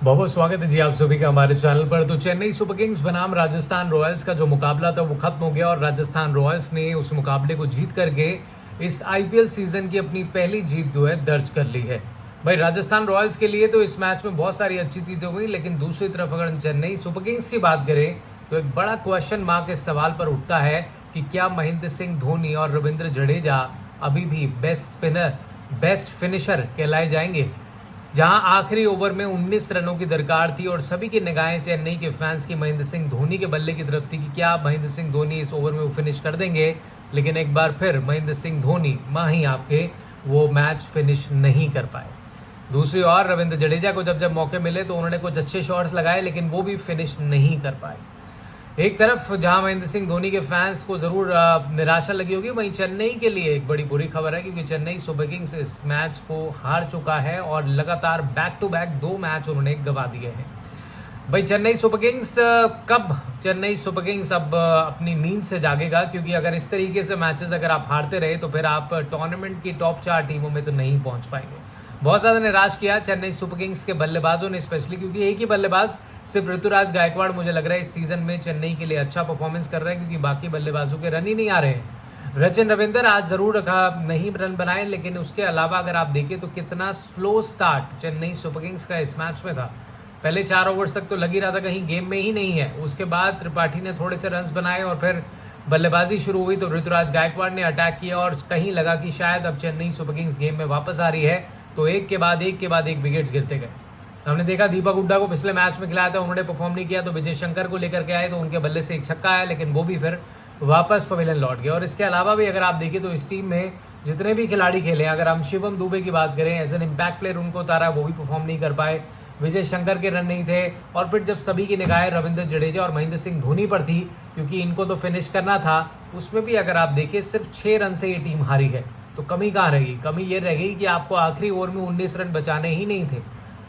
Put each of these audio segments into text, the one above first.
बहुत बहुत स्वागत है जी आप सभी का हमारे चैनल पर। तो चेन्नई सुपर किंग्स बनाम राजस्थान रॉयल्स का जो मुकाबला था वो खत्म हो गया और राजस्थान रॉयल्स ने उस मुकाबले को जीत करके इस आईपीएल सीजन की अपनी पहली जीत जो है दर्ज कर ली है। भाई राजस्थान रॉयल्स के लिए तो इस मैच में बहुत सारी अच्छी चीजें हुई, लेकिन दूसरी तरफ अगर चेन्नई सुपर किंग्स की बात करें तो एक बड़ा क्वेश्चन मार्क इस सवाल पर उठता है कि क्या महेंद्र सिंह धोनी और रविंद्र जडेजा अभी भी बेस्ट स्पिनर, बेस्ट फिनिशर कहलाए जाएंगे। जहां आखिरी ओवर में 19 रनों की दरकार थी और सभी की निगाहें चेन्नई के फैंस की महेंद्र सिंह धोनी के बल्ले की तरफ थी कि क्या महेंद्र सिंह धोनी इस ओवर में वो फिनिश कर देंगे, लेकिन एक बार फिर महेंद्र सिंह धोनी माही आपके वो मैच फिनिश नहीं कर पाए। दूसरी ओर रविंद्र जडेजा को जब जब मौके मिले तो उन्होंने कुछ अच्छे शॉट्स लगाए, लेकिन वो भी फिनिश नहीं कर पाए। एक तरफ जहां महेंद्र सिंह धोनी के फैंस को जरूर निराशा लगी होगी, वहीं चेन्नई के लिए एक बड़ी बुरी खबर है क्योंकि चेन्नई सुपर किंग्स इस मैच को हार चुका है और लगातार बैक टू बैक 2 मैच उन्होंने गंवा दिए हैं। भाई चेन्नई सुपर किंग्स कब चेन्नई सुपर किंग्स अब अपनी नींद से जागेगा, क्योंकि अगर इस तरीके से मैचेस अगर आप हारते रहे तो फिर आप टूर्नामेंट की टॉप 4 टीमों में तो नहीं पहुंच पाएंगे। बहुत ज्यादा निराश किया चेन्नई सुपर किंग्स के बल्लेबाजों ने, स्पेशली क्योंकि एक ही बल्लेबाज सिर्फ ऋतुराज गायकवाड़ मुझे लग रहा है इस सीजन में चेन्नई के लिए अच्छा परफॉर्मेंस कर रहा है, क्योंकि बाकी बल्लेबाजों के रन ही नहीं आ रहे हैं। रचिन रविंद्र आज जरूर नहीं रन बनाए, लेकिन उसके अलावा अगर आप देखें तो कितना slow start Chennai super Kings का इस मैच में था। पहले 4 ओवर्स तक तो लग ही रहा था कहीं गेम में ही नहीं है। उसके बाद त्रिपाठी ने थोड़े से रन बनाए और फिर बल्लेबाजी शुरू हुई तो ऋतुराज गायकवाड़ ने अटैक किया और कहीं लगा कि शायद अब चेन्नई सुपर किंग्स गेम में वापस आ रही है, तो एक के बाद एक विकेट्स गिरते गए। हमने देखा दीपक हुड्डा को पिछले मैच में खिलाया था, उन्होंने परफॉर्म नहीं किया, तो विजय शंकर को लेकर के आए तो उनके बल्ले से एक छक्का आया, लेकिन वो भी फिर वापस पवेलियन लौट गया। और इसके अलावा भी अगर आप देखें तो इस टीम में जितने भी खिलाड़ी खेले, अगर हम शिवम दुबे की बात करें एज एन इम्पैक्ट प्लेयर उनको उतारा, वो भी परफॉर्म नहीं कर पाए। विजय शंकर के रन नहीं थे और फिर जब सभी की निगाहें रविंद्र जडेजा और महेंद्र सिंह धोनी पर थी क्योंकि इनको तो फिनिश करना था, उसमें भी अगर आप देखें सिर्फ 6 रन से ये टीम हारी है। तो कमी कहाँ रहेगी? कमी ये रह गई कि आपको आखिरी ओवर में 19 रन बचाने ही नहीं थे,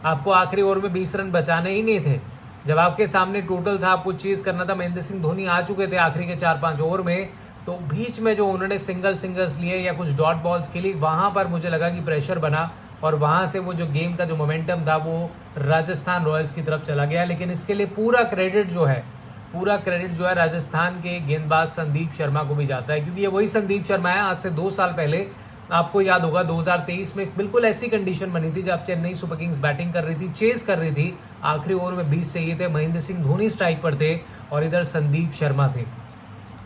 आपको आखिरी ओवर में 20 रन बचाने ही नहीं थे। जब आपके सामने टोटल था, आपको चेज करना था, महेंद्र सिंह धोनी आ चुके थे आखिरी के 4-5 ओवर में, तो बीच में जो उन्होंने सिंगल्स लिए या कुछ डॉट बॉल्स खेली, वहां पर मुझे लगा कि प्रेशर बना और वहां से वो जो गेम का जो मोमेंटम था वो राजस्थान रॉयल्स की तरफ चला गया। लेकिन इसके लिए पूरा क्रेडिट जो है राजस्थान के गेंदबाज संदीप शर्मा को भी जाता है, क्योंकि ये वही संदीप शर्मा है आज से 2 साल पहले आपको याद होगा 2023 में बिल्कुल ऐसी कंडीशन बनी थी जब चेन्नई सुपर किंग्स बैटिंग कर रही थी, चेज कर रही थी, आखिरी ओवर में 20 चाहिए थे, महेंद्र सिंह धोनी स्ट्राइक पर थे और इधर संदीप शर्मा थे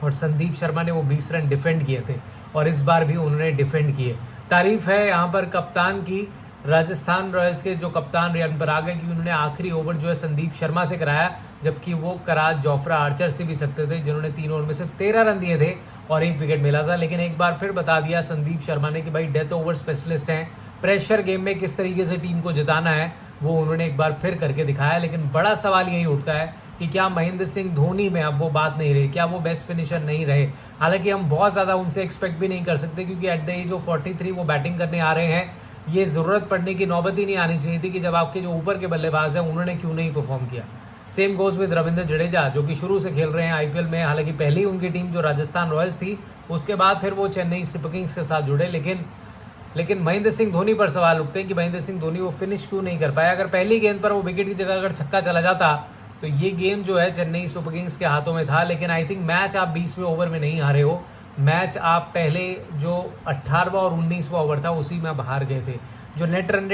और संदीप शर्मा ने वो 20 रन डिफेंड किए थे और इस बार भी उन्होंने डिफेंड किए। तारीफ है यहाँ पर कप्तान की, राजस्थान रॉयल्स के जो कप्तान रियान पराग है कि उन्होंने आखिरी ओवर जो है संदीप शर्मा से कराया, जबकि वो कराज जोफ्रा आर्चर से भी सकते थे जिन्होंने 3 ओवर में सिर्फ 13 रन दिए थे और 1 विकेट मिला था। लेकिन एक बार फिर बता दिया संदीप शर्मा ने कि भाई डेथ ओवर स्पेशलिस्ट हैं, प्रेशर गेम में किस तरीके से टीम को जिताना है वो उन्होंने एक बार फिर करके दिखाया। लेकिन बड़ा सवाल यही उठता है कि क्या महेंद्र सिंह धोनी में अब वो बात नहीं रही, क्या वो बेस्ट फिनिशर नहीं रहे? हालांकि हम बहुत ज़्यादा उनसे एक्सपेक्ट भी नहीं कर सकते क्योंकि एट द एज ऑफ 43 वो बैटिंग करने आ रहे हैं। ये ज़रूरत पड़ने की नौबत ही नहीं आनी चाहिए थी कि जब आपके जो ऊपर के बल्लेबाज हैं उन्होंने क्यों नहीं परफॉर्म किया। Same goes with Ravindra Jadeja जो कि शुरू से खेल रहे हैं आईपीएल में, हालांकि पहली उनकी टीम जो राजस्थान रॉयल्स थी, उसके बाद फिर वो चेन्नई सुपर किंग्स के साथ जुड़े। लेकिन महेंद्र सिंह धोनी पर सवाल उठते हैं कि महेंद्र सिंह धोनी वो फिनिश क्यों नहीं कर पाया। अगर पहली गेंद पर वो विकेट की जगह अगर छक्का चला जाता तो ये गेम जो है चेन्नई सुपर किंग्स के हाथों में था। लेकिन आई थिंक मैच आप 20वें ओवर में नहीं हारे हो, मैच आप पहले जो 18वां और 19वां ओवर था उसी में आप हार गए थे। जो नेट रन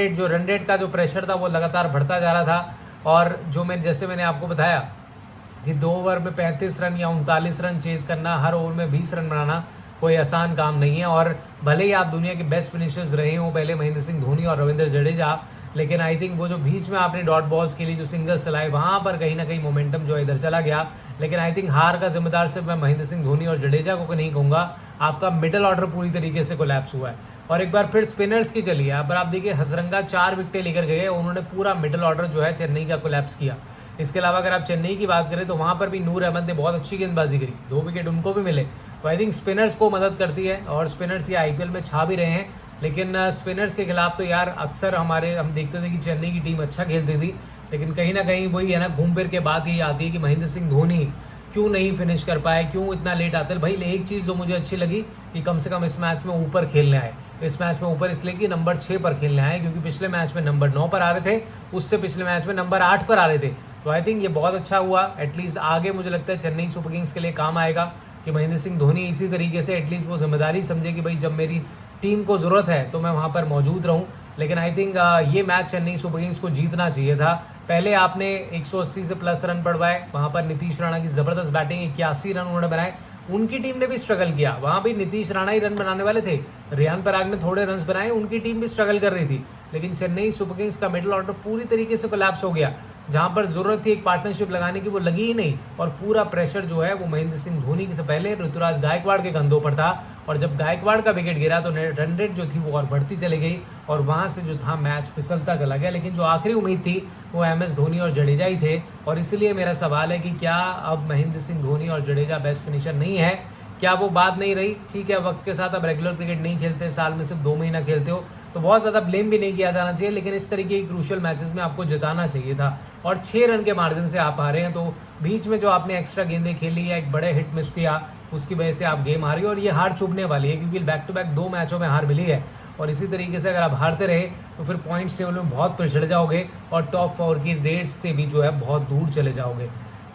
रेट का जो प्रेशर था वो लगातार बढ़ता जा रहा था और जो जैसे मैंने आपको बताया कि 2 ओवर में 35 रन या 39 रन चेज करना, हर ओवर में 20 रन बनाना कोई आसान काम नहीं है। और भले ही आप दुनिया के बेस्ट फिनिशर्स रहे हो पहले महेंद्र सिंह धोनी और रविंद्र जडेजा, लेकिन आई थिंक वो जो बीच में आपने डॉट बॉल्स के लिए जो सिंगल्स चलाए वहां पर कहीं ना कहीं मोमेंटम जो इधर चला गया। लेकिन आई थिंक हार का जिम्मेदार सिर्फ मैं महेंद्र सिंह धोनी और जडेजा को नहीं कहूंगा, आपका मिडिल ऑर्डर पूरी तरीके से कोलैप्स हुआ है। और एक बार फिर स्पिनर्स की चलिए, अब आप देखिए हसरंगा 4 विकेटें लेकर गए, उन्होंने पूरा मिडिल ऑर्डर जो है चेन्नई का कोलैप्स किया। इसके अलावा अगर आप चेन्नई की बात करें तो वहां पर भी नूर अहमद ने बहुत अच्छी गेंदबाजी करी, 2 विकेट उनको भी मिले। तो आई थिंक स्पिनर्स को मदद करती है और स्पिनर्स ये आईपीएल में छा भी रहे हैं। लेकिन स्पिनर्स के खिलाफ तो यार अक्सर हम देखते थे कि चेन्नई की टीम अच्छा खेलती थी, लेकिन कहीं ना कहीं वही है ना, घूम फिर के बात यही आती है कि महेंद्र सिंह धोनी क्यों नहीं फिनिश कर पाए, क्यों इतना लेट आते हैं। भाई एक चीज़ जो मुझे अच्छी लगी कि कम से कम इस मैच में ऊपर खेलने आए। इस मैच में ऊपर इसलिए कि नंबर 6 पर खेलने आए, क्योंकि पिछले मैच में नंबर 9 पर आ रहे थे, उससे पिछले मैच में नंबर 8 पर आ रहे थे। तो आई थिंक ये बहुत अच्छा हुआ। एटलीस्ट आगे मुझे लगता है चेन्नई सुपर किंग्स के लिए काम आएगा कि महेंद्र सिंह धोनी इसी तरीके से एटलीस्ट वो जिम्मेदारी समझे कि भाई जब मेरी टीम को ज़रूरत है तो मैं वहाँ पर मौजूद रहूँ। लेकिन आई थिंक ये मैच चेन्नई सुपर किंग्स को जीतना चाहिए था। पहले आपने 180 से प्लस रन बढ़वाए, वहाँ पर नीतीश राणा की ज़बरदस्त बैटिंग, 81 रन उन्होंने बनाए। उनकी टीम ने भी स्ट्रगल किया, वहाँ भी नीतीश राणा ही रन बनाने वाले थे, रियान पराग ने थोड़े रन बनाए, उनकी टीम भी स्ट्रगल कर रही थी। लेकिन चेन्नई सुपर किंग्स का मिडिल ऑर्डर पूरी तरीके से कोलैप्स हो गया। जहां पर जरूरत थी एक पार्टनरशिप लगाने की वो लगी ही नहीं, और पूरा प्रेशर जो है वो महेंद्र सिंह धोनी से पहले ऋतुराज गायकवाड़ के कंधों पर था। और जब गायकवाड़ का विकेट गिरा तो रन रेट जो थी वो और बढ़ती चली गई, और वहां से जो था मैच फिसलता चला गया। लेकिन जो आखिरी उम्मीद थी वो MS धोनी और जडेजा ही थे। और इसलिए मेरा सवाल है कि क्या अब महेंद्र सिंह धोनी और जडेजा बेस्ट फिनिशर नहीं है? क्या वो बात नहीं रही? ठीक है, वक्त के साथ अब रेगुलर क्रिकेट नहीं खेलते, साल में सिर्फ 2 महीना खेलते हो, तो बहुत ज़्यादा ब्लेम भी नहीं किया जाना चाहिए। लेकिन इस तरीके की क्रूशियल मैचेस में आपको जिताना चाहिए था, और 6 रन के मार्जिन से आप हारे हैं। तो बीच में जो आपने एक्स्ट्रा गेंदें खेली या एक बड़े हिट मिस किया, उसकी वजह से आप गेम हारी, और ये हार चुभने वाली है, क्योंकि बैक टू बैक 2 मैचों में हार मिली है। और इसी तरीके से अगर आप हारते रहे तो फिर पॉइंट्स टेबल में बहुत पिछड़ जाओगे, और टॉप 4 की रेस से भी जो है बहुत दूर चले जाओगे।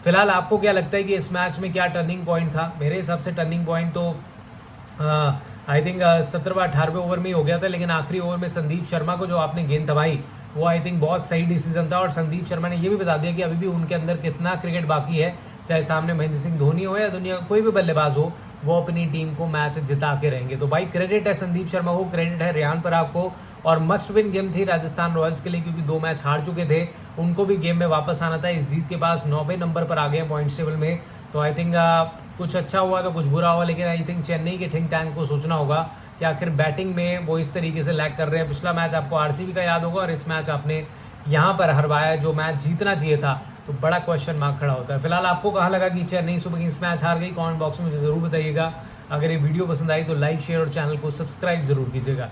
फिलहाल आपको क्या लगता है कि इस मैच में क्या टर्निंग पॉइंट था? मेरे हिसाब से टर्निंग पॉइंट तो आई थिंक 17वें-18वें ओवर में ही हो गया था। लेकिन आखिरी ओवर में संदीप शर्मा को जो आपने गेंद दबाई, वो आई थिंक बहुत सही डिसीजन था। और संदीप शर्मा ने ये भी बता दिया कि अभी भी उनके अंदर कितना क्रिकेट बाकी है, चाहे सामने महेंद्र सिंह धोनी हो या दुनिया का कोई भी बल्लेबाज हो, वो अपनी टीम को मैच जिता के रहेंगे। तो भाई क्रेडिट है संदीप शर्मा को, क्रेडिट है रियान पराग को, और मस्ट विन गेम थी राजस्थान रॉयल्स के लिए, क्योंकि 2 मैच हार चुके थे, उनको भी गेम में वापस आना था। इस जीत के पास 9वें नंबर पर आ गए पॉइंट्स टेबल में। तो आई थिंक कुछ अच्छा हुआ तो कुछ बुरा हुआ, लेकिन आई थिंक चेन्नई के थिंक टैंक को सोचना होगा कि आखिर बैटिंग में वो इस तरीके से लैग कर रहे हैं। पिछला मैच आपको RCB का याद होगा, और इस मैच आपने यहाँ पर हरवाया, जो मैच जीतना चाहिए था, तो बड़ा क्वेश्चन मार्क खड़ा होता है। फिलहाल आपको कहाँ लगा कि चेन्नई सुपर किंग्स मैच हार गई? कमेंट बॉक्स में मुझे जरूर बताइएगा। अगर ये वीडियो पसंद आई तो लाइक, शेयर और चैनल को सब्सक्राइब जरूर कीजिएगा।